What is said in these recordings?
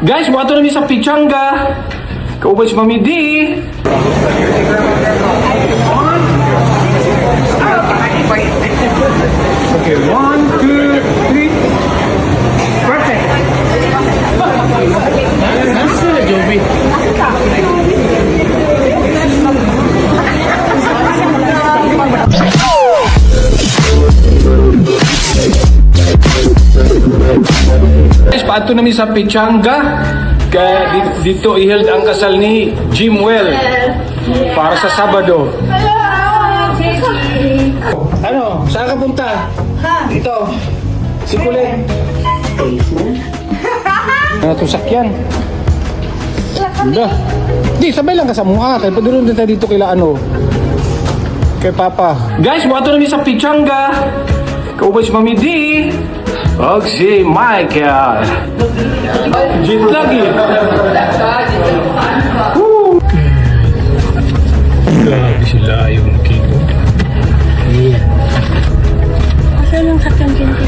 Guys, buhato namin sa Pichanga. Kaubay si Mami D. Okay, 1, 2, 3. Perfect. Nasaan na, Joby? Guys, paato namin sa Pichanga. Kaya dito i-held ang kasal ni Jimwell para sa Sabado. Ano? Saan ka punta? Dito. Si Kulit. Ano itong sakyan? Di, sabay lang ka sa mukha. Kaya padulong din tayo dito kila ano. Kay Papa. Guys, buhato namin sa Pichanga. Kaubay si Mami D. Og si Michael. Jit lagi. Grabe sila yung kiko. Asa lang sakyan kinti?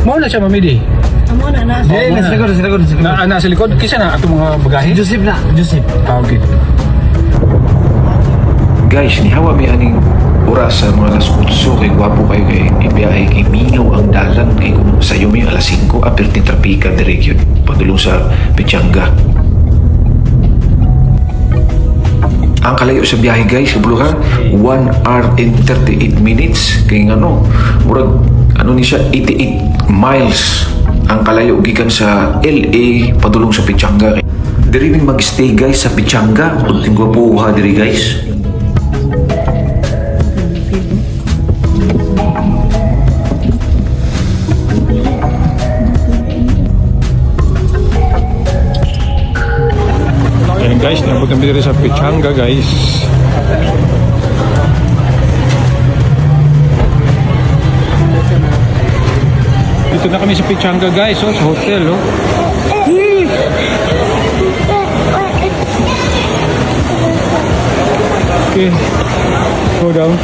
Mau na siya, Mami D. Amo na nasa. Nasa likod. Nasa likod. Kisa na atong mga bagahe? Joseph na, Joseph. Okay. Guys, nihawa may aning oras sa mga alas 8 kay gwapo kayo kay ibiyahe kay mingaw ang dalan kay kung sayo may alas 5 aperting trapika direct yun padulong sa Pichanga. Ang kalayo sa biyahe guys, kabuluhan 1 hour and 38 minutes kay ano, murag ano ni siya 88 miles ang kalayo gikan sa LA padulong sa Pichanga. Diri ning mag-stay guys sa Pichanga ug gwapo diri guys. Ayan guys, nabot kami dito sa Pichanga guys. Dito na kami sa Pichanga guys, oh, sa hotel, oh. Okay, go down.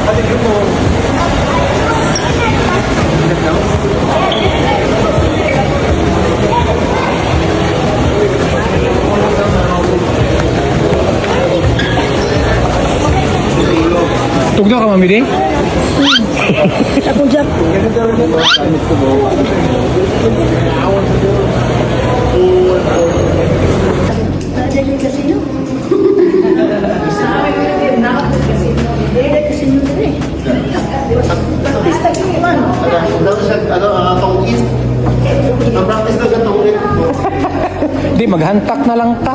Tugdo ka, Mami D? Ako jak. Dali kasi no. Di, maghantak na lang ta.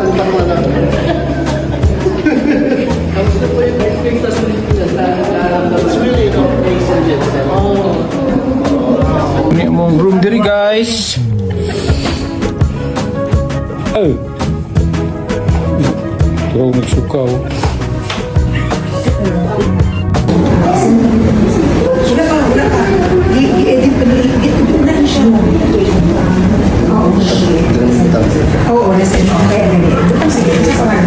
Ini mong room diri guys. Oh. Wow, nagsukaw. Oo, nasa ino. Kaya nani. Butang sige. Sa mga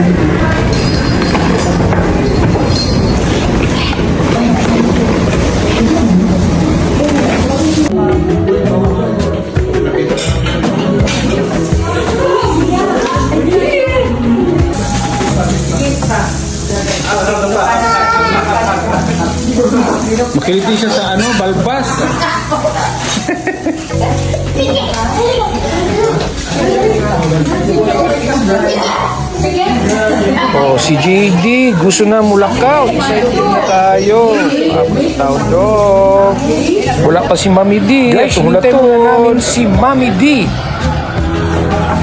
Makiliti siya sa ano, balbas. Oh, si JD, gusto na mulakaw. Excited na tayo. Abot tao dong. Wala pa si Mami D. Guys, hinintay muna namin si Mami D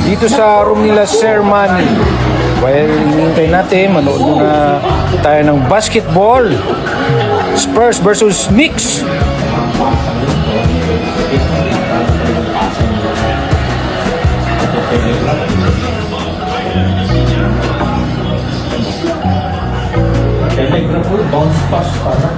dito sa room nila Sir Manny. While hinintay natin, manood muna tayo ng basketball. Spurs versus Knicks. Bounce pass para.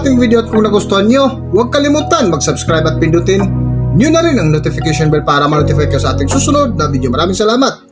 ating video at kung nagustuhan nyo, huwag kalimutan mag-subscribe at pindutin nyo na rin ang notification bell para ma-notify kayo sa ating susunod na video. Maraming salamat!